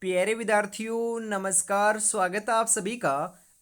प्यारे विद्यार्थियों, नमस्कार। स्वागत है आप सभी का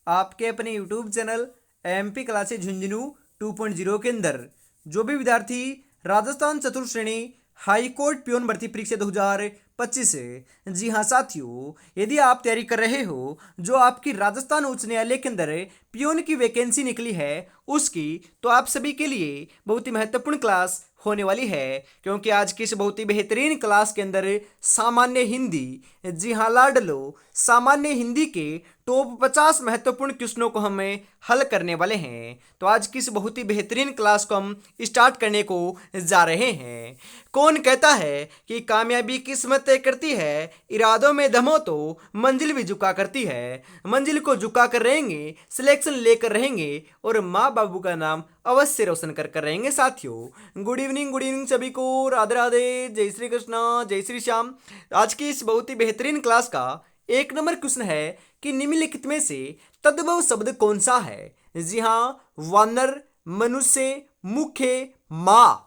आपके अपने YouTube channel MP classes Jhunjhunu 2.0 के अंदर। जो भी विद्यार्थी राजस्थान चतुर्थ श्रेणी हाई कोर्ट प्योन भर्ती परीक्षा 2025 है, जी हाँ साथियों, यदि आप तैयारी कर रहे हो जो आपकी राजस्थान उच्च न्यायालय के अंदर प्योन की वैकेंसी निकली है उसकी, तो आप सभी के लिए बहुत ही महत्वपूर्ण क्लास होने वाली है। क्योंकि आज की इस बहुत ही बेहतरीन क्लास के अंदर सामान्य हिंदी, जी हाँ लाडलो, सामान्य हिंदी के टॉप 50 महत्वपूर्ण क्वेश्चनों को हमें हल करने वाले हैं। तो आज की इस बहुत ही बेहतरीन क्लास को हम स्टार्ट करने को जा रहे हैं। कौन कहता है कि कामयाबी किस्मत तय करती है, इरादों में दम हो तो मंजिल भी झुका करती है। मंजिल को झुका कर रहेंगे, सिलेक्शन लेकर रहेंगे और माँ बाबू का नाम अवश्य रोशन कर रहेंगे साथियों। गुड इवनिंग सभी को, राधे राधे, जय श्री कृष्णा, जय श्री श्याम। आज की इस बहुत ही बेहतरीन क्लास का एक नंबर क्वेश्चन है कि निम्नलिखित में से तद्भव शब्द कौन सा है। जी हाँ, वानर, मनुष्य, मुख्य, माँ।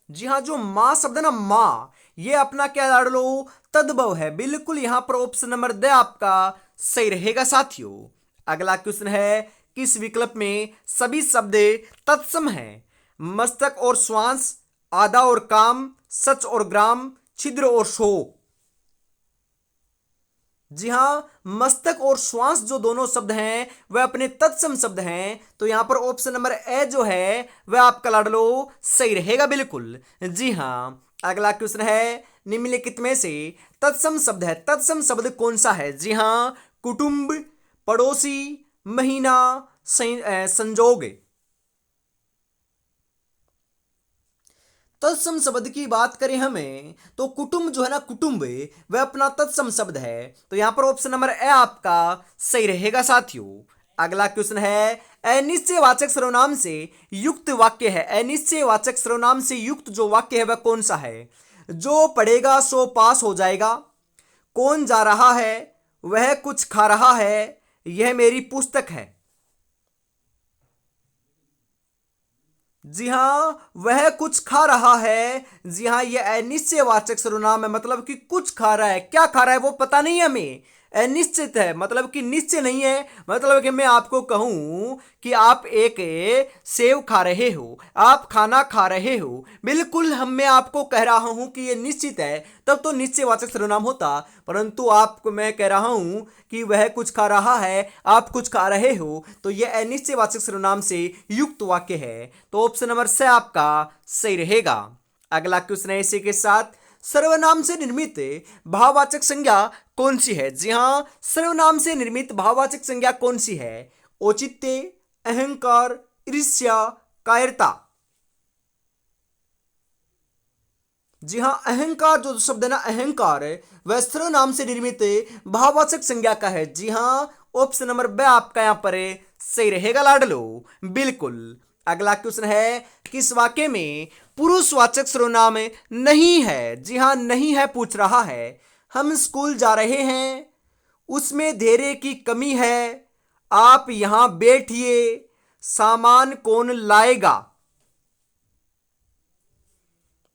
जी हाँ, जो माँ शब्द है ना, माँ, ये अपना क्या लाड़ लो, तद्भव है। बिल्कुल यहाँ पर ऑप्शन नंबर द आपका सही रहेगा साथियों। अगला क्वेश्चन है, किस विकल्प में सभी शब्द तत्सम हैं। मस्तक और श्वास, आधा और काम, सच और ग्राम, छिद्र और शोक। जी हाँ, मस्तक और श्वास जो दोनों शब्द हैं वह अपने तत्सम शब्द हैं। तो यहां पर ऑप्शन नंबर ए जो है वह आपका लाडलो सही रहेगा बिल्कुल। जी हाँ, अगला क्वेश्चन है, निम्नलिखित में से तत्सम शब्द है, तत्सम शब्द कौन सा है। जी हाँ, कुटुंब, पड़ोसी, महीना, संजोग। तत्सम शब्द की बात करें हमें तो कुटुंब जो है ना, कुटुंब, वह अपना तत्सम शब्द है। तो यहां पर ऑप्शन नंबर ए आपका सही रहेगा साथियों। अगला क्वेश्चन है, अनिश्चयवाचक सर्वनाम से युक्त वाक्य है। अनिश्चयवाचक सर्वनाम से युक्त जो वाक्य है वह कौन सा है। जो पढ़ेगा सो पास हो जाएगा, कौन जा रहा है, वह कुछ खा रहा है, यह मेरी पुस्तक है। जी हाँ, वह कुछ खा रहा है। जी हाँ, यह अनिश्चयवाचक सर्वनाम है, मतलब कि कुछ खा रहा है। क्या खा रहा है वो पता नहीं है हमें। अनिश्चित है मतलब कि निश्चय नहीं है। मतलब कि मैं आपको कहूं कि आप एक सेव खा रहे हो, आप खाना खा रहे हो, बिल्कुल हम मैं आपको कह रहा हूं कि यह निश्चित है, तब तो निश्चयवाचक सर्वनाम होता। परंतु आपको मैं कह रहा हूं कि वह कुछ खा रहा है, आप कुछ खा रहे हो, तो यह अनिश्चयवाचक सर्वनाम से युक्त वाक्य है। तो ऑप्शन नंबर से आपका सही रहेगा। अगला क्वेश्चन है इसी के साथ, सर्वनाम से निर्मित भाववाचक संज्ञा कौन सी है। जी हाँ, सर्वनाम से निर्मित भाववाचक संज्ञा कौन सी है। औचित्य, अहंकार, ईर्ष्या, कायरता। जी हाँ, अहंकार जो शब्द है ना, अहंकार है वह सर्वनाम से निर्मित भाववाचक संज्ञा का है। जी हाँ, ऑप्शन नंबर बी आपका यहाँ पर सही रहेगा लाडलो बिल्कुल। अगला क्वेश्चन है, किस वाक्य में पुरुषवाचक सर्वनाम नहीं है। जी हाँ, नहीं है पूछ रहा है। हम स्कूल जा रहे हैं, उसमें धैर्य की कमी है, आप यहां बैठिए, सामान कौन लाएगा।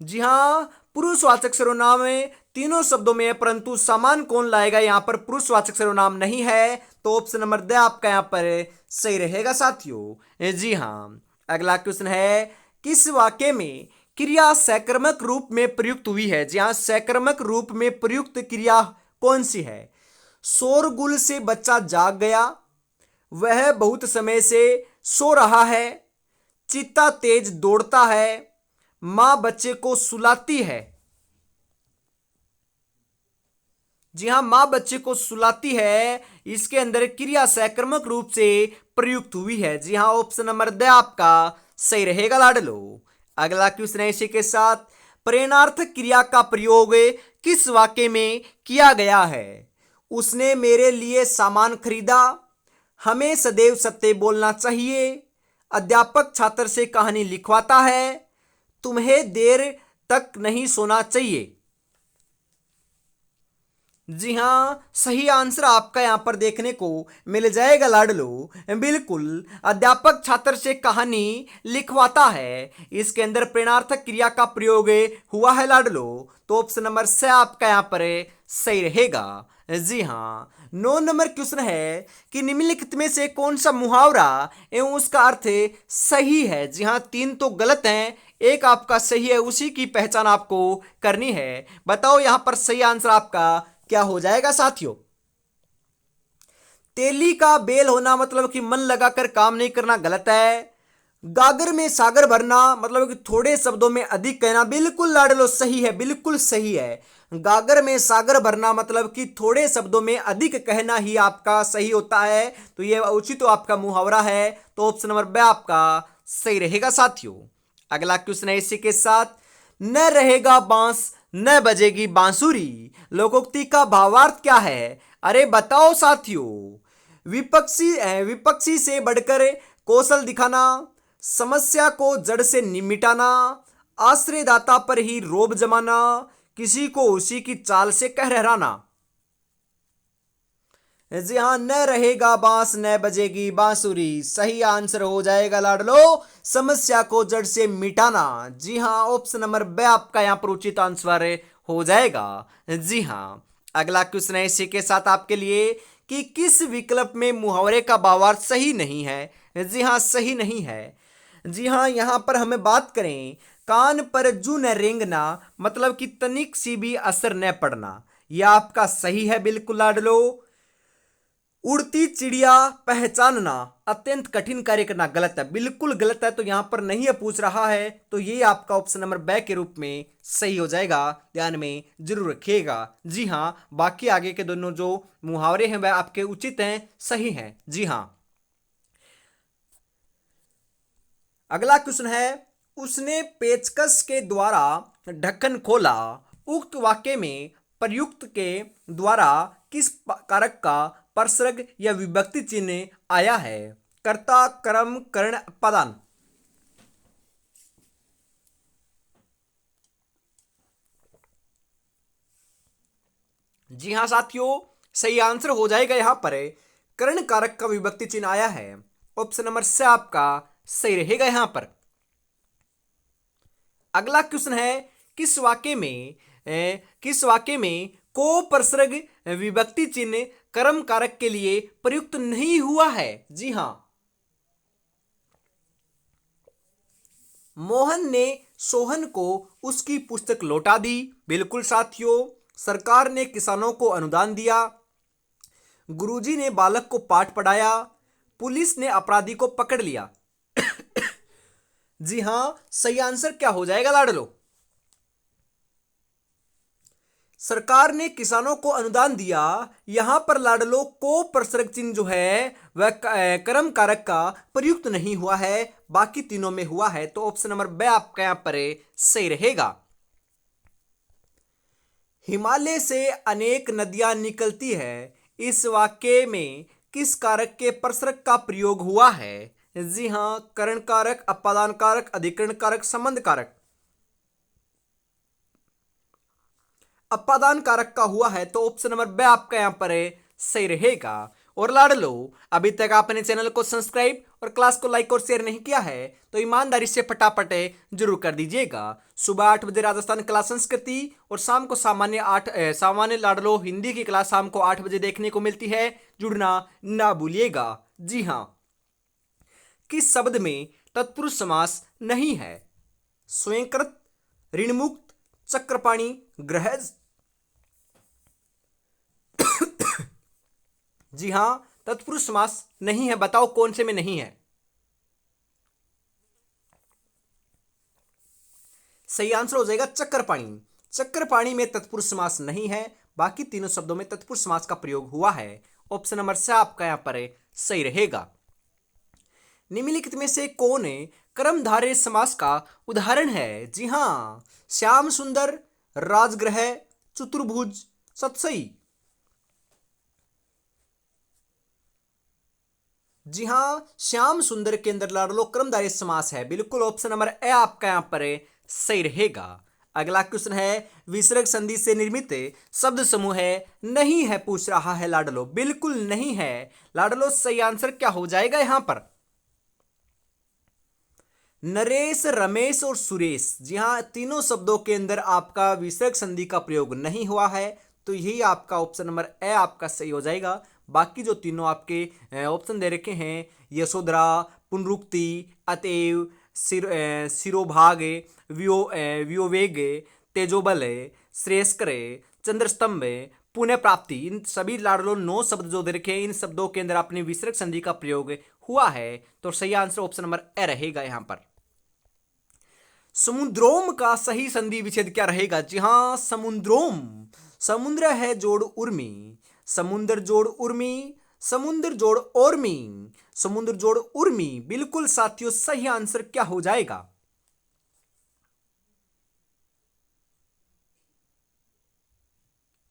जी हाँ, पुरुषवाचक सर्वनाम में तीनों शब्दों में है, परंतु सामान कौन लाएगा यहां पर पुरुषवाचक सर्वनाम नहीं है। तो ऑप्शन नंबर द आपका यहां पर सही रहेगा साथियों। जी हाँ, अगला क्वेश्चन है, किस वाक्य में क्रिया सैकर्मक रूप में प्रयुक्त हुई है। जी हाँ, सैकर्मक रूप में प्रयुक्त क्रिया कौन सी है। शोरगुल से बच्चा जाग गया, वह बहुत समय से सो रहा है, चीता तेज दौड़ता है, मां बच्चे को सुलाती है। जी हां, मां बच्चे को सुलाती है, इसके अंदर क्रिया सैकर्मक रूप से प्रयुक्त हुई है। जी हां, ऑप्शन नंबर द आपका सही रहेगा लाडलो। अगला क्वेश्चन है इसी के साथ, प्रेरणार्थक क्रिया का प्रयोग किस वाक्य में किया गया है। उसने मेरे लिए सामान खरीदा, हमें सदैव सत्य बोलना चाहिए, अध्यापक छात्र से कहानी लिखवाता है, तुम्हें देर तक नहीं सोना चाहिए। जी हाँ, सही आंसर आपका यहाँ पर देखने को मिल जाएगा लाडलो। बिल्कुल, अध्यापक छात्र से कहानी लिखवाता है, इसके अंदर प्रेरणार्थक क्रिया का प्रयोग हुआ है लाडलो। तो ऑप्शन नंबर से आपका यहाँ पर सही रहेगा। जी हाँ, 9 नंबर क्वेश्चन है कि निम्नलिखित में से कौन सा मुहावरा एवं उसका अर्थ सही है। जी हाँ, 3 तो गलत हैं, एक आपका सही है, उसी की पहचान आपको करनी है। बताओ यहाँ पर सही आंसर आपका क्या हो जाएगा साथियों। तेली का बेल होना मतलब कि मन लगाकर काम नहीं करना गलत है। गागर में सागर भरना मतलब कि थोड़े शब्दों में अधिक कहना बिल्कुल लाडलो सही है, बिल्कुल सही है। गागर में सागर भरना मतलब कि थोड़े शब्दों में अधिक कहना ही आपका सही होता है। तो ये उचित तो आपका मुहावरा है। तो ऑप्शन नंबर बी आपका सही रहेगा साथियों। अगला क्वेश्चन है इसी के साथ, न रहेगा बांस न बजेगी बांसुरी, लोकोक्ति का भावार्थ क्या है। अरे बताओ साथियों। विपक्षी से बढ़कर कौशल दिखाना, समस्या को जड़ से मिटाना, आश्रयदाता पर ही रोब जमाना, किसी को उसी की चाल से कह रहना। जी हाँ, न रहेगा बांस न बजेगी बांसुरी, सही आंसर हो जाएगा लाडलो समस्या को जड़ से मिटाना। जी हाँ, ऑप्शन नंबर बी आपका यहाँ पर उचित आंसर हो जाएगा। जी हाँ, अगला क्वेश्चन है इसी के साथ आपके लिए कि किस विकल्प में मुहावरे का भावार्थ सही नहीं है। जी हाँ, सही नहीं है। जी हाँ, यहाँ पर हमें बात करें, कान पर जू न रेंगना मतलब कि तनिक सी भी असर न पड़ना, यह आपका सही है बिल्कुल लाडलो। उड़ती चिड़िया पहचानना अत्यंत कठिन कार्य करना गलत है, बिल्कुल गलत है। तो यहां पर नहीं है पूछ रहा है, तो ये आपका ऑप्शन नंबर बी के रूप में सही हो जाएगा, ध्यान में जरूर रखिएगा। जी हाँ, बाकी आगे के दोनों जो मुहावरे हैं वह आपके उचित हैं, सही हैं। जी हाँ, अगला क्वेश्चन है, उसने पेचकस के द्वारा ढक्कन खोला, उक्त वाक्य में प्रयुक्त के द्वारा किस कारक का परसर्ग या विभक्ति चिन्ह आया है। कर्ता कर्म कर्ण पदान। जी हाँ साथियों, सही आंसर हो जाएगा यहां पर कर्ण कारक का विभक्ति चिन्ह आया है। ऑप्शन नंबर से आपका सही रहेगा यहां पर। अगला क्वेश्चन है, किस वाक्य में किस वाक्य में को परसर्ग विभक्ति चिन्ह कर्म कारक के लिए प्रयुक्त नहीं हुआ है। जी हां, मोहन ने सोहन को उसकी पुस्तक लौटा दी, बिल्कुल साथियों। सरकार ने किसानों को अनुदान दिया, गुरुजी ने बालक को पाठ पढ़ाया, पुलिस ने अपराधी को पकड़ लिया। जी हां, सही आंसर क्या हो जाएगा लाडलो। सरकार ने किसानों को अनुदान दिया, यहां पर लाडलो को प्रसर्ग चिन्ह जो है वह कर्म कारक का प्रयुक्त नहीं हुआ है, बाकी तीनों में हुआ है। तो ऑप्शन नंबर बी आपका यहां पर सही रहेगा। हिमालय से अनेक नदियां निकलती है, इस वाक्य में किस कारक के प्रसर्ग का प्रयोग हुआ है। जी हां, करण कारक, अपादान कारक, अधिकरण कारक, संबंध कारक। अपादान कारक का हुआ है, तो ऑप्शन नंबर बी आपका यहां पर सही रहेगा। और लाडलो, अभी तक आपने चैनल को सब्सक्राइब और क्लास को लाइक और शेयर नहीं किया है तो ईमानदारी से फटाफट जरूर कर दीजिएगा। सुबह 8 बजे राजस्थान क्लास संस्कृति और शाम को सामान्य लाडलो हिंदी की क्लास शाम को 8 बजे देखने को मिलती है, जुड़ना ना भूलिएगा। जी हाँ, किस शब्द में तत्पुरुष समास नहीं है। स्वयंकृत, ऋणमुक्त, चक्रपाणी, ग्रहज। जी हां, तत्पुरुष समास नहीं है, बताओ कौन से में नहीं है। सही आंसर हो जाएगा चक्रपाणी। चक्रपाणी में तत्पुरुष समास नहीं है, बाकी तीनों शब्दों में तत्पुरुष समास का प्रयोग हुआ है। ऑप्शन नंबर से आपका यहां पर सही रहेगा। निम्नलिखित में से कौन कर्मधारय समास का उदाहरण है। जी हां, श्याम सुंदर, राजग्रह, चतुर्भुज, सतसई। जी हां, श्याम सुंदर के अंदर लाडलो कर्मधारय समास है, बिल्कुल ऑप्शन नंबर ए आपका यहां पर सही रहेगा। अगला क्वेश्चन है विसर्ग संधि से निर्मित शब्द समूह है नहीं है, पूछ रहा है लाडलो। बिल्कुल नहीं है लाडलो, सही आंसर क्या हो जाएगा यहां पर? नरेश, रमेश और सुरेश। जी हाँ, तीनों शब्दों के अंदर आपका विसर्ग संधि का प्रयोग नहीं हुआ है, तो यही आपका ऑप्शन नंबर ए आपका सही हो जाएगा। बाकी जो तीनों आपके ऑप्शन दे रखे हैं, यशोधरा, पुनरुक्ति, अतएव, शिरोभाग, वियोवेग, तेजोबल, श्रेयस्कर, चंद्रस्तंभ, पुण्य प्राप्ति, इन सभी लाडलो 9 शब्द जो दे रखे हैं, इन शब्दों के अंदर अपनी विसर्ग संधि का प्रयोग हुआ है, तो सही आंसर ऑप्शन नंबर ए रहेगा यहां पर। समुद्रोम का सही संधि विच्छेद क्या रहेगा? जी हां, समुद्रोम, समुद्र है जोड़ उर्मी, समुद्र जोड़ उर्मी, समुद्र जोड़ ओर्मी, समुद्र जोड़ उर्मी। बिल्कुल साथियों, सही आंसर क्या हो जाएगा?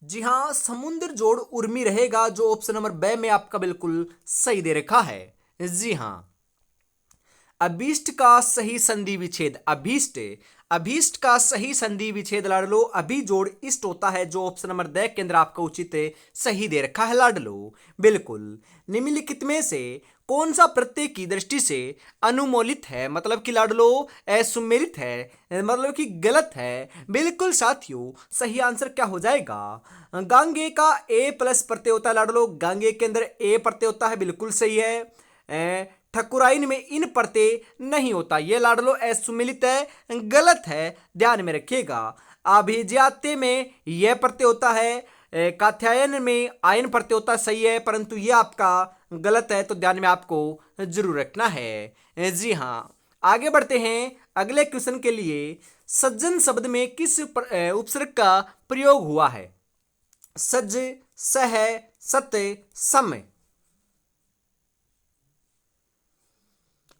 जी हां, समुद्र जोड़ उर्मी रहेगा, जो ऑप्शन नंबर बे में आपका बिल्कुल सही दे रखा है। जी हां, अभीष्ट का सही संधि विच्छेद, अभीष्ट, अभीष्ट का सही संधि विच्छेद लाडलो अभी जोड़ इष्ट होता है, जो ऑप्शन नंबर द के अंदर आपका उचित सही दे रखा है लाडलो। बिल्कुल, निम्नलिखित में से कौन सा प्रत्यय की दृष्टि से अनुमोलित है, मतलब कि लाडलो असुमेलित है, मतलब कि गलत है। बिल्कुल साथियों, सही आंसर क्या हो जाएगा? गांगे का ए प्लस प्रत्यय होता है लाडलो, गांगे के अंदर ए प्रत्यय होता है, बिल्कुल सही है। ठकुराइन में इन प्रत्यय नहीं होता, यह लाडलो असुमिलित है, गलत है, ध्यान में रखिएगा। अभिजात्य में यह प्रत्यय होता है, कात्यायन में आयन प्रत्यय होता है, सही है, परंतु यह आपका गलत है, तो ध्यान में आपको जरूर रखना है। जी हां, आगे बढ़ते हैं अगले क्वेश्चन के लिए। सज्जन शब्द में किस उपसर्ग का प्रयोग हुआ है? सज, सह, सत्य, सम।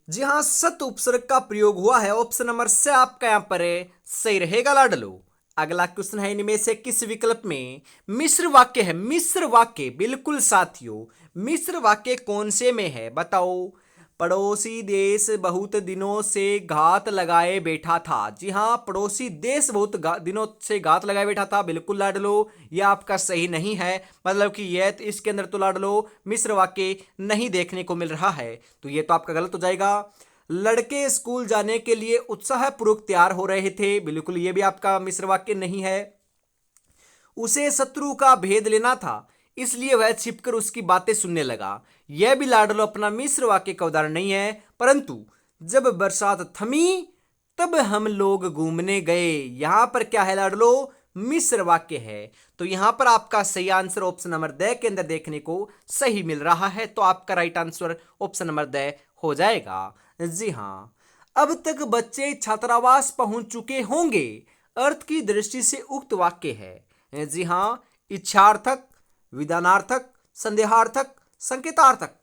जी हां, सत उपसर्ग का प्रयोग हुआ है, ऑप्शन नंबर से आपका यहां पर सही रहेगा लाडलो। अगला क्वेश्चन है, इनमें से किस विकल्प में मिश्र वाक्य है? मिश्र वाक्य, बिल्कुल साथियों, मिश्र वाक्य कौन से में है बताओ? पड़ोसी देश बहुत दिनों से घात लगाए बैठा था। जी हाँ, पड़ोसी देश बहुत दिनों से घात लगाए बैठा था, बिल्कुल लाडलो, यह आपका सही नहीं है, मतलब कि यह तो इसके अंदर तो लाडलो मिश्र वाक्य नहीं देखने को मिल रहा है, तो यह तो आपका गलत हो जाएगा। लड़के स्कूल जाने के लिए उत्साहपूर्वक तैयार हो रहे थे, बिल्कुल यह भी आपका मिश्र वाक्य नहीं है। उसे शत्रु का भेद लेना था, इसलिए वह छिपकर उसकी बातें सुनने लगा, यह भी लाडलो अपना मिश्र वाक्य का उदाहरण नहीं है। परंतु जब बरसात थमी तब हम लोग घूमने गए, यहां पर क्या है लाडलो? मिश्र वाक्य है, तो यहां पर आपका सही आंसर ऑप्शन नंबर द के अंदर देखने को सही मिल रहा है, तो आपका right answer option number the हो जाएगा। जी हां, अब तक बच्चे छात्रावास पहुंच चुके होंगे, अर्थ की दृष्टि से उक्त वाक्य है। जी हां, इच्छार्थक, विधानार्थक, संदेहार्थक, संकेतार्थक।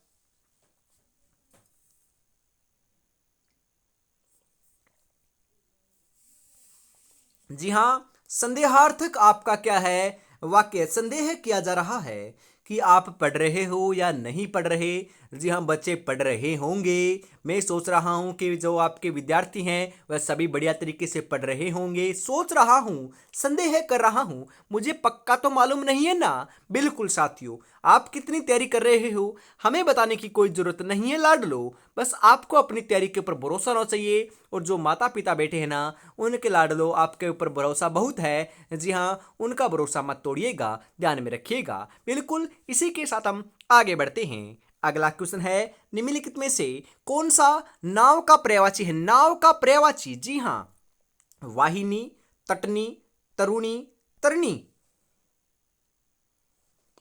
जी हां, संदेहार्थक आपका क्या है? वाक्य संदेह किया जा रहा है कि आप पढ़ रहे हो या नहीं पढ़ रहे। जी हाँ, बच्चे पढ़ रहे होंगे, मैं सोच रहा हूँ कि जो आपके विद्यार्थी हैं वह सभी बढ़िया तरीके से पढ़ रहे होंगे, सोच रहा हूँ, संदेह कर रहा हूँ, मुझे पक्का तो मालूम नहीं है ना। बिल्कुल साथियों, आप कितनी तैयारी कर रहे हो हमें बताने की कोई जरूरत नहीं है लाडलो, बस आपको अपनी तैयारी के ऊपर भरोसा होना चाहिए, और जो माता पिता बैठे हैं ना, उनके लाडलो आपके ऊपर भरोसा बहुत है। जी हाँ, उनका भरोसा मत तोड़िएगा, ध्यान में रखिएगा। बिल्कुल, इसी के साथ हम आगे बढ़ते हैं। अगला क्वेश्चन है, निम्नलिखित में से कौन सा नाव का पर्यायवाची है? नाव का पर्यायवाची, जी हां, वाहिनी, तटनी, तरुणी, तरणी।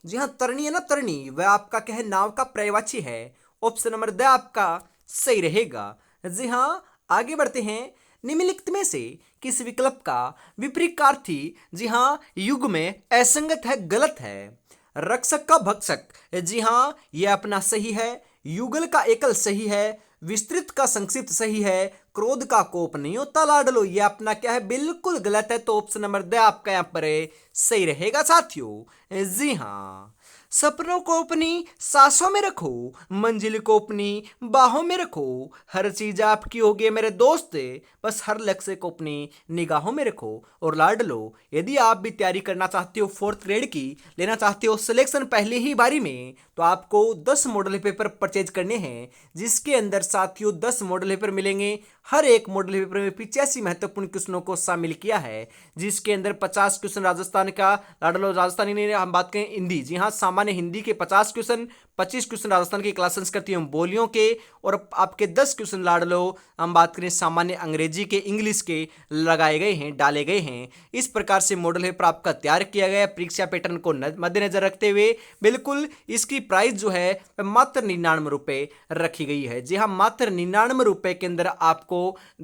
जी हां, तरणी है ना, तरणी, वह आपका क्या है? नाव का पर्यायवाची है, ऑप्शन नंबर द आपका सही रहेगा। जी हां, आगे बढ़ते हैं। निम्नलिखित में से किस विकल्प का विपरीतार्थी, जी हां, युग में असंगत है, गलत है? रक्षक का भक्षक, जी हां, यह अपना सही है। युगल का एकल सही है। विस्तृत का संक्षिप्त सही है। क्रोध का कोप नहीं होता लाडलो, यह अपना क्या है? बिल्कुल गलत है, तो ऑप्शन नंबर द आपका यहां पर सही रहेगा साथियों। जी हां, सपनों को अपनी सांसों में रखो, मंजिल को अपनी बाहों में रखो, हर चीज आपकी होगी मेरे दोस्त, बस हर लक्ष्य को अपनी निगाहों में रखो। और लाडलो, यदि आप भी तैयारी करना चाहते हो 4th ग्रेड की, लेना चाहते हो सिलेक्शन पहली ही बारी में, तो आपको 10 मॉडल पेपर परचेज करने हैं, जिसके अंदर साथियों 10 मॉडल पेपर मिलेंगे। हर एक मॉडल पेपर में 85 महत्वपूर्ण क्वेश्चनों को शामिल किया है, जिसके अंदर 50 क्वेश्चन राजस्थान का, लाडलो राजस्थानी नहीं, हम बात करें हिंदी, जी हाँ, सामान्य हिंदी के 50 क्वेश्चन, 25 क्वेश्चन राजस्थान की क्लास संस्कृति एवं बोलियों के, और आपके 10 क्वेश्चन लाडलो हम बात करें सामान्य अंग्रेजी के, इंग्लिश के लगाए गए हैं, डाले गए हैं। इस प्रकार से मॉडल पेपर आपका तैयार किया गया है परीक्षा पैटर्न को मद्देनजर रखते हुए। बिल्कुल इसकी प्राइस जो है मात्र 99 रुपये रखी गई है। जी हाँ, मात्र 99 रुपये के अंदर आपको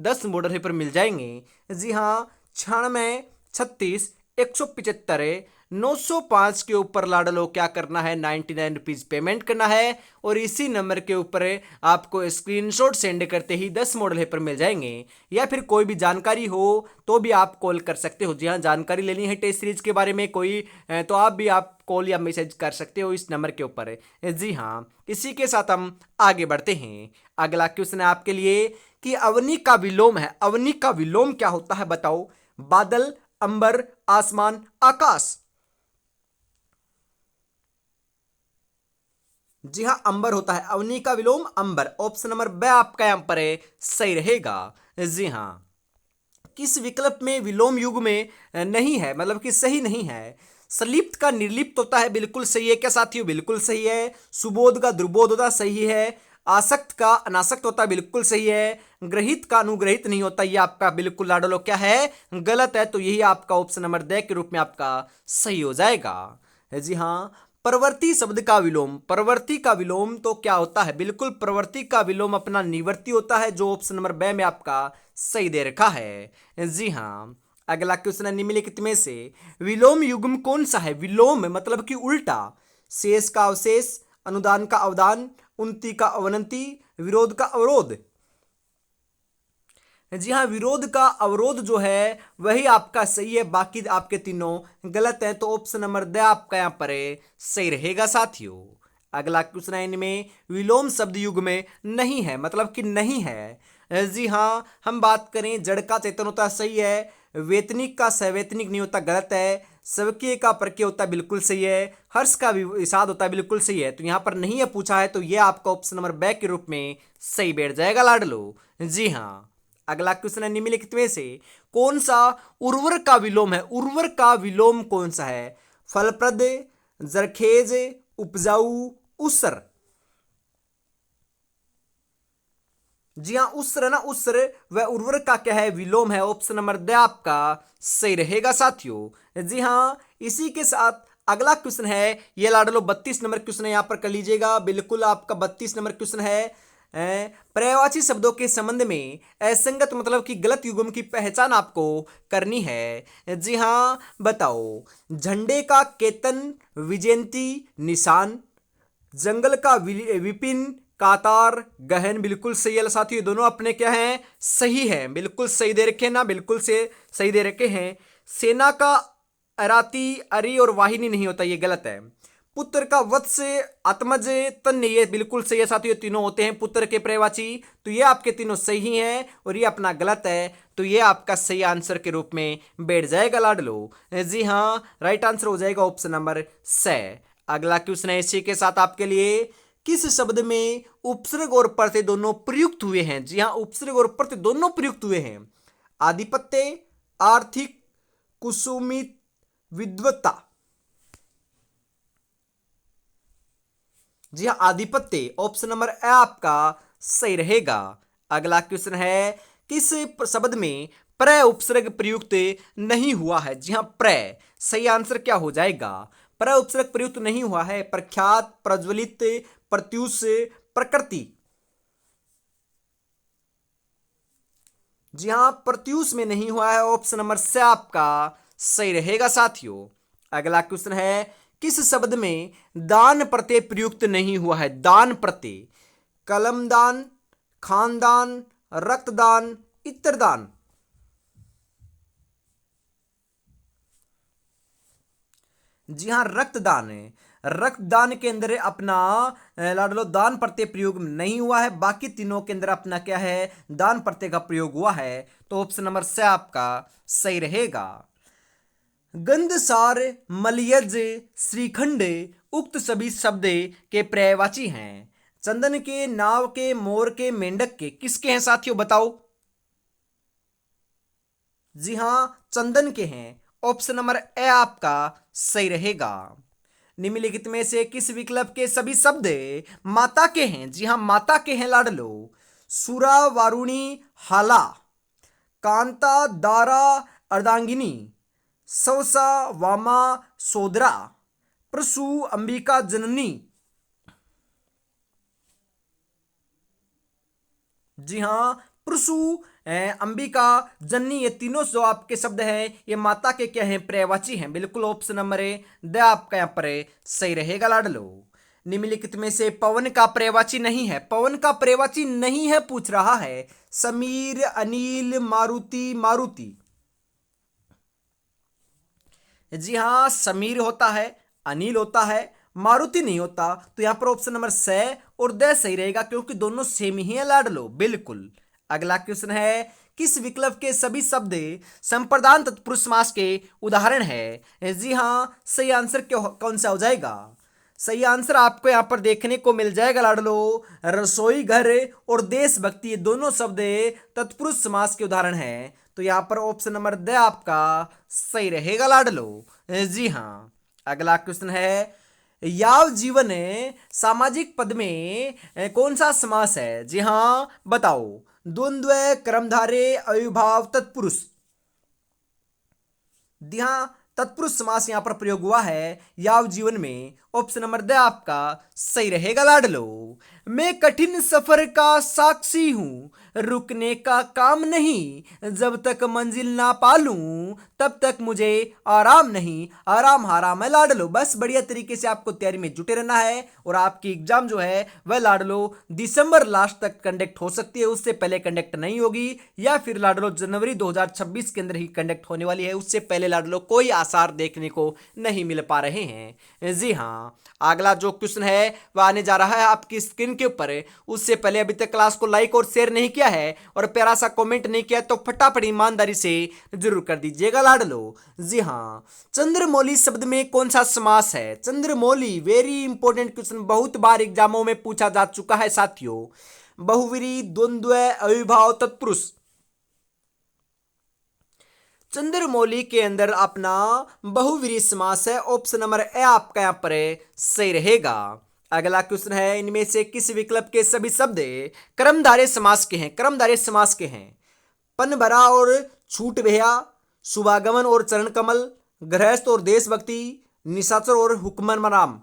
10 मॉडल पेपर मिल जाएंगे। जी हाँ, 96 36 175 905 के ऊपर लाडलो क्या करना है, 99 रुपीज पेमेंट करना है, और इसी नंबर के ऊपर आपको स्क्रीनशॉट सेंड करते ही 10 मॉडल पेपर मिल जाएंगे। या फिर कोई भी जानकारी हो तो भी आप कॉल कर सकते हो। जी हाँ, जानकारी लेनी है टेस्ट सीरीज के बारे में कोई, तो आप कॉल या मैसेज कर सकते हो इस नंबर के ऊपर। जी हाँ, इसी के साथ हम आगे बढ़ते हैं। अगला क्वेश्चन है आपके लिए कि अवनी का विलोम है। अवनी का विलोम क्या होता है बताओ? बादल, अंबर, आसमान, आकाश। जी हाँ, अंबर होता है। अवनी का विलोम अंबर। ऑप्शन नंबर ब आपका यहां पर है, सही रहेगा। जी हाँ, किस विकल्प में विलोम युग में नहीं है, मतलब कि सही नहीं है? सलिप्त का निर्लिप्त होता है, बिल्कुल सही है क्या साथियों? बिल्कुल सही है। सुबोध का दुर्बोध होता, सही है। आसक्त का अनासक्त होता, बिल्कुल सही है। ग्रहित का अनुग्रहित नहीं होता, ये आपका बिल्कुल लाडलो क्या है, गलत है। तो यही आपका ऑप्शन नंबर द के रूप में आपका सही हो जाएगा। जी हाँ, प्रवर्ती शब्द का विलोम। प्रवर्ती का विलोम तो क्या होता है? बिल्कुल प्रवर्ती का विलोम अपना निवर्ती होता है, जो ऑप्शन नंबर ब में आपका सही दे रखा है। जी हाँ, अगला क्वेश्चन है निम्नलिखित में से विलोम युग्म कौन सा है? विलोम मतलब कि उल्टा। शेष का अवशेष, अनुदान का अवदान, उन्नति का अवनति, विरोध का अवरोध। जी हाँ, विरोध का अवरोध जो है वही आपका सही है, बाकी आपके तीनों गलत है। तो ऑप्शन नंबर द आपका यहाँ पर है, सही रहेगा साथियों। अगला क्वेश्चन है इनमें विलोम शब्द युग में नहीं है, मतलब कि नहीं है। जी हाँ, हम बात करें जड़ का चेतन होता है, सही है। वेतनिक का सवैतनिक नहीं होता, गलत है। स्वकीय का परकीय होता है, बिल्कुल सही है। हर्ष का विषाद होता है, बिल्कुल सही है। तो यहाँ पर नहीं है पूछा है, तो ये आपका ऑप्शन नंबर ब के रूप में सही बैठ जाएगा लाडलो। जी हाँ, अगला क्वेश्चन है निम्नलिखित में से कौन सा उर्वर का विलोम है? उर्वर का विलोम कौन सा है? फलप्रद, जरखेज, उपजाऊ, उसर। जी हाँ, उसर है ना, उसर वह उर्वर का क्या है, विलोम है। ऑप्शन नंबर द आपका सही रहेगा साथियों। जी हाँ, इसी के साथ अगला क्वेश्चन है, ये लाडलो 32 नंबर क्वेश्चन है, यहां पर कर लीजिएगा। बिल्कुल आपका 32 नंबर क्वेश्चन है। पर्यायवाची शब्दों के संबंध में असंगत मतलब कि गलत युग्म की पहचान आपको करनी है। जी हाँ, बताओ। झंडे का केतन, विजयंती, निशान, जंगल का विपिन, कातार, गहन। बिल्कुल सही है साथियों, ये दोनों अपने क्या हैं, सही हैं, बिल्कुल सही दे रखे हैं ना, बिल्कुल से सही दे रखे हैं। सेना का अराती, अरी और वाहिनी नहीं होता, ये गलत है। पुत्र का वत्स, आत्मज, तन्य, ये बिल्कुल सही है साथियों, तीनों होते हैं पुत्र के पर्यायवाची। तो ये आपके तीनों सही हैं और ये अपना गलत है। तो ये आपका सही आंसर के रूप में बैठ जाएगा लाडलो। जी हाँ, राइट आंसर हो जाएगा ऑप्शन नंबर स। अगला क्वेश्चन है इसी के साथ आपके लिए, किस शब्द में उपसर्ग और प्रत्यय दोनों प्रयुक्त हुए हैं? जी हाँ, उपसर्ग और प्रत्यय दोनों प्रयुक्त हुए हैं। आधिपत्य, आर्थिक, कुसुमित, विद्वत्ता। जी हाँ, आधिपत्य, ऑप्शन नंबर ए आपका सही रहेगा। अगला क्वेश्चन है, किस शब्द में प्र उपसर्ग प्रयुक्त नहीं हुआ है? जी हाँ, प्र। सही आंसर क्या हो जाएगा? प्र उपसर्ग प्रयुक्त नहीं हुआ है। प्रख्यात, प्रज्वलित, प्रत्युष, प्रकृति। जी हाँ, प्रत्युष में नहीं हुआ है। ऑप्शन नंबर से आपका सही रहेगा साथियों। अगला क्वेश्चन है, किस शब्द में दान प्रत्यय प्रयुक्त नहीं हुआ है? दान प्रत्यय। कलमदान, खानदान, रक्तदान, इत्रदान। जी हाँ, रक्तदान है। रक्तदान के अंदर अपना लाडलो दान प्रत्यय प्रयोग नहीं हुआ है, बाकी तीनों के अंदर अपना क्या है, दान प्रत्यय का प्रयोग हुआ है। तो ऑप्शन नंबर से आपका सही रहेगा। गंधसार, मलयज, श्रीखंड उक्त सभी शब्द के पर्यायवाची हैं। चंदन के, नाव के, मोर के, मेंढक के किसके हैं साथियों, बताओ। जी हां, चंदन के हैं। ऑप्शन नंबर ए आपका सही रहेगा। निम्नलिखित में से किस विकल्प के सभी शब्द माता के हैं। जी हां, माता के हैं लाडलो। सुरा, वारुणी, हाला, कांता, दारा, अर्धांगिनी, सवसा, वामा, सोदरा, प्रसू, अंबिका, जननी। जी हाँ, प्रसू, अंबिका, जननी, ये तीनों जो आपके शब्द हैं ये माता के क्या हैं, पर्यायवाची हैं। बिल्कुल ऑप्शन नंबर ए द आपका यहाँ पर सही रहेगा लाडलो। निम्नलिखित में से पवन का पर्यायवाची नहीं है, पवन का पर्यायवाची नहीं है पूछ रहा है। समीर, अनिल, मारुति, मारुति। जी हाँ, समीर होता है, अनिल होता है, मारुति नहीं होता। तो यहां पर ऑप्शन नंबर से और द सही रहेगा क्योंकि दोनों सेम ही है लाडलो। बिल्कुल। अगला क्वेश्चन है, किस विकल्प के सभी शब्द संप्रदान तत्पुरुष समास के उदाहरण है। जी हां, सही आंसर कौन सा हो जाएगा। सही आंसर आपको यहां पर देखने को मिल जाएगा लाडलो। रसोई घर और देशभक्ति, ये दोनों शब्द तत्पुरुष समास के उदाहरण हैं। तो यहां पर ऑप्शन नंबर द आपका सही रहेगा लाडलो। जी हां। अगला क्वेश्चन है, याव जीवन सामाजिक पद में कौन सा समास है। जी हां, बताओ। द्वंद्व, कर्मधारय, अविभाव, तत्पुरुष। जी हां, तत्पुरुष समास यहां पर प्रयोग हुआ है याव जीवन में। ऑप्शन नंबर द आपका सही रहेगा लाडलो। मैं कठिन सफर का साक्षी हूं, रुकने का काम नहीं, जब तक मंजिल ना पालूं तब तक मुझे आराम नहीं। आराम हराम है लाडलो। बस बढ़िया तरीके से आपको तैयारी में जुटे रहना है और आपकी एग्जाम जो है वह लाडलो दिसंबर लास्ट तक कंडक्ट हो सकती है, उससे पहले कंडक्ट नहीं होगी, या फिर लाडलो जनवरी 2026 के अंदर ही कंडक्ट होने वाली है। उससे पहले लाडलो कोई आसार देखने को नहीं मिल पा रहे हैं। जी हाँ, अगला जो क्वेश्चन है वह आने जा रहा है आपकी स्क्रीन के ऊपर। उससे पहले अभी तक क्लास को लाइक और शेयर नहीं किया है और प्यारा सा कमेंट नहीं किया तो फटाफट ईमानदारी से जरूर कर दीजिएगा लाडलो। जी हाँ, चंद्रमौली शब्द में कौन सा समास है। चंद्रमौली, वेरी इंपॉर्टेंट क्वेश्चन, बहुत बार एग्जामों में पूछा जा चुका है साथियों। बहुवीरी, द्वंद्व, अविभाव, तत्पुरुष। चंद्रमौली के अंदर अपना बहुवीरी समास है। ऑप्शन नंबर ए आपका यहां पर सही रहेगा। अगला क्वेश्चन है, इनमें से किस विकल्प के सभी शब्द कर्मधारय समास के हैं। कर्मधारय समास के हैं। पन भरा और छूट भैया, शुभागमन और चरण कमल, गृहस्थ और देशभक्ति, निशाचर और हुक्मराम।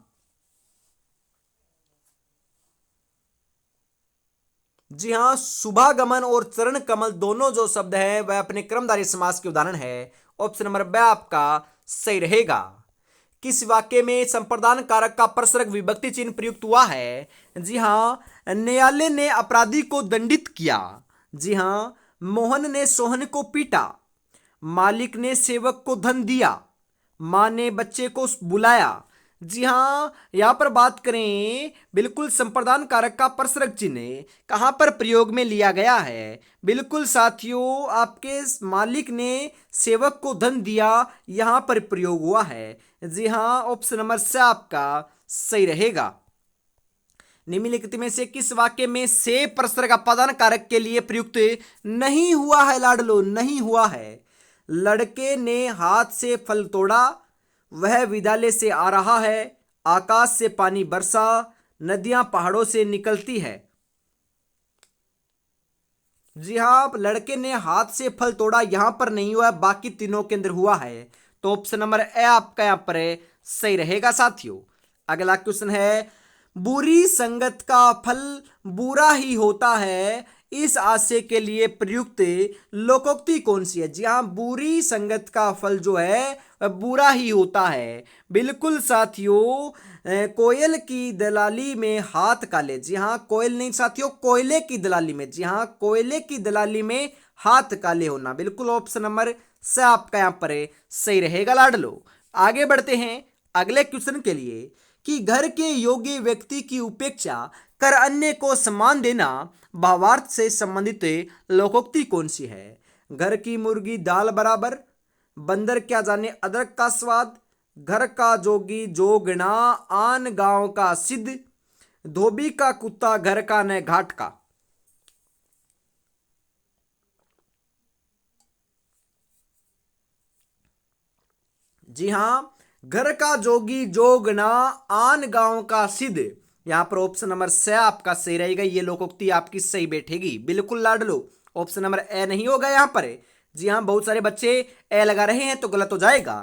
जी हाँ, शुभागमन और चरण कमल दोनों जो शब्द हैं वह अपने कर्मधारय समास के उदाहरण है। ऑप्शन नंबर ब आपका सही रहेगा। किस वाक्य में संप्रदान कारक का परसरक विभक्ति चिन्ह प्रयुक्त हुआ है। जी हाँ, न्यायालय ने अपराधी को दंडित किया। जी हाँ, मोहन ने सोहन को पीटा, मालिक ने सेवक को धन दिया, मां ने बच्चे को बुलाया। जी हाँ, यहां पर बात करें बिल्कुल संप्रदान कारक का परसरक चिन्ह कहां पर प्रयोग में लिया गया है। बिल्कुल साथियों, आपके मालिक ने सेवक को धन दिया, यहां पर प्रयोग हुआ है। जी हाँ, ऑप्शन नंबर से आपका सही रहेगा। निम्नलिखित में से किस वाक्य में से परसरक अपादान कारक के लिए प्रयुक्त नहीं हुआ है लाडलो, नहीं हुआ है। लड़के ने हाथ से फल तोड़ा, वह विद्यालय से आ रहा है, आकाश से पानी बरसा, नदियां पहाड़ों से निकलती है। जी हाँ, लड़के ने हाथ से फल तोड़ा यहां पर नहीं हुआ है, बाकी तीनों के अंदर हुआ है। तो ऑप्शन नंबर ए आपका यहां पर सही रहेगा साथियों। अगला क्वेश्चन है, बुरी संगत का फल बुरा ही होता है, इस आशय के लिए प्रयुक्त लोकोक्ति कौन सी है। जी हाँ, बुरी संगत का फल जो है वह बुरा ही होता है। बिल्कुल साथियों, कोयल की दलाली में हाथ काले। जी हाँ, कोयल नहीं साथियों, कोयले की दलाली में। जी हाँ, कोयले की दलाली में हाथ काले होना। बिल्कुल ऑप्शन नंबर से आपका यहां पर सही रहेगा लाडलो। आगे बढ़ते हैं अगले क्वेश्चन के लिए कि घर के योग्य व्यक्ति की उपेक्षा कर अन्य को सम्मान देना भावार्थ से संबंधित लोकोक्ति कौन सी है? घर की मुर्गी दाल बराबर, बंदर क्या जाने अदरक का स्वाद, घर का जोगी जोगना आन गांव का सिद्ध, धोबी का कुत्ता घर का न घाट का। जी हां, घर का जोगी जोगना आन गांव का सिद्ध। यहां पर ऑप्शन नंबर स आपका सही रहेगा। ये लोकोक्ति आपकी सही बैठेगी, बिल्कुल लाडलो। ऑप्शन नंबर ए नहीं होगा यहां पर। जी हां, बहुत सारे बच्चे ए लगा रहे हैं तो गलत हो जाएगा।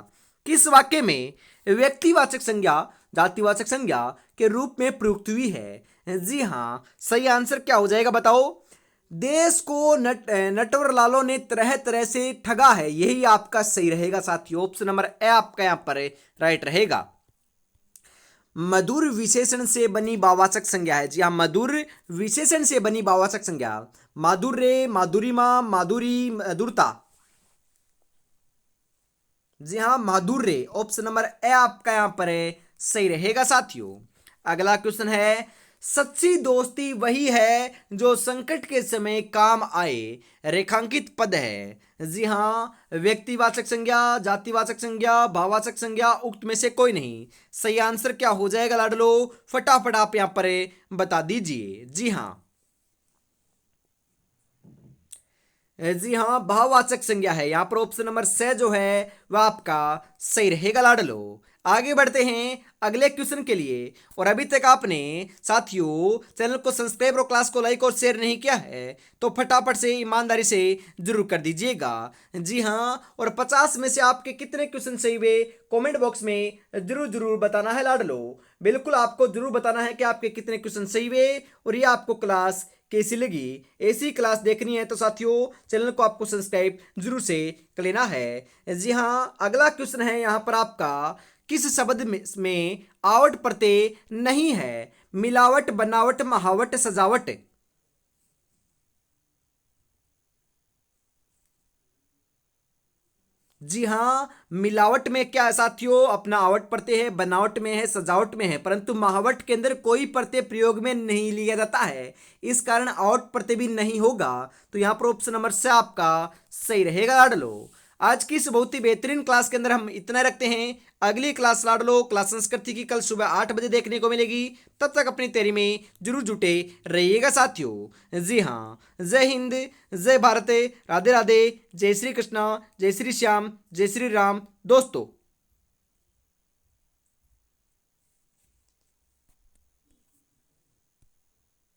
किस वाक्य में व्यक्तिवाचक संज्ञा जातिवाचक संज्ञा के रूप में प्रयुक्त हुई है? जी हां, सही आंसर क्या हो जाएगा बताओ? देश को नटवर लालों ने तरह तरह से ठगा है, यही आपका सही रहेगा साथियों। ऑप्शन नंबर ए आपका यहां पर राइट रहेगा। मधुर विशेषण से बनी भाववाचक संज्ञा है। जी हाँ, मधुर विशेषण से बनी भाववाचक संज्ञा माधुर्य, माधुरिमा, माधुरी, मधुरता। जी हाँ, माधुर्य। ऑप्शन नंबर ए आपका यहां पर सही रहेगा साथियों। अगला क्वेश्चन है, सच्ची दोस्ती वही है जो संकट के समय काम आए, रेखांकित पद है। जी हाँ, व्यक्तिवाचक संज्ञा, जातिवाचक संज्ञा, भाववाचक संज्ञा, उक्त में से कोई नहीं। सही आंसर क्या हो जाएगा लाडलो? फटाफट आप यहां पर बता दीजिए। जी हाँ, जी हाँ, भाववाचक संज्ञा है। यहां पर ऑप्शन नंबर से जो है वह आपका सही रहेगा लाडलो। आगे बढ़ते हैं अगले क्वेश्चन के लिए। और अभी तक आपने साथियों चैनल को सब्सक्राइब और क्लास को लाइक और शेयर नहीं किया है तो फटाफट से ईमानदारी से जरूर कर दीजिएगा। जी हाँ, और 50 में से आपके कितने क्वेश्चन सही हुए कमेंट बॉक्स में जरूर जरूर बताना है लाडलो। बिल्कुल आपको जरूर बताना है कि आपके कितने क्वेश्चन सही हुए और ये आपको क्लास कैसी लगी। ऐसी क्लास देखनी है तो साथियों चैनल को आपको सब्सक्राइब जरूर से कर लेना है। जी हाँ, अगला क्वेश्चन है यहाँ पर आपका, किस शब्द में आवट प्रत्यय नहीं है? मिलावट, बनावट, महावट, सजावट। जी हाँ, मिलावट में क्या है साथियों? अपना आवट प्रत्यय है, बनावट में है, सजावट में है, परंतु महावट के अंदर कोई प्रत्यय प्रयोग में नहीं लिया जाता है, इस कारण आवट प्रत्यय भी नहीं होगा। तो यहाँ पर ऑप्शन नंबर से आपका सही रहेगा लाडलो। आज की इस बहुत ही बेहतरीन क्लास के अंदर हम इतना रखते हैं। अगली क्लास लाडलो क्लास संस्कृति की कल सुबह 8 बजे देखने को मिलेगी। तब तक अपनी तैयारी में जरूर जुटे रहिएगा साथियों। जी हाँ, जय हिंद, जय भारत, राधे राधे, जय श्री कृष्णा, जय श्री श्याम, जय श्री राम दोस्तों।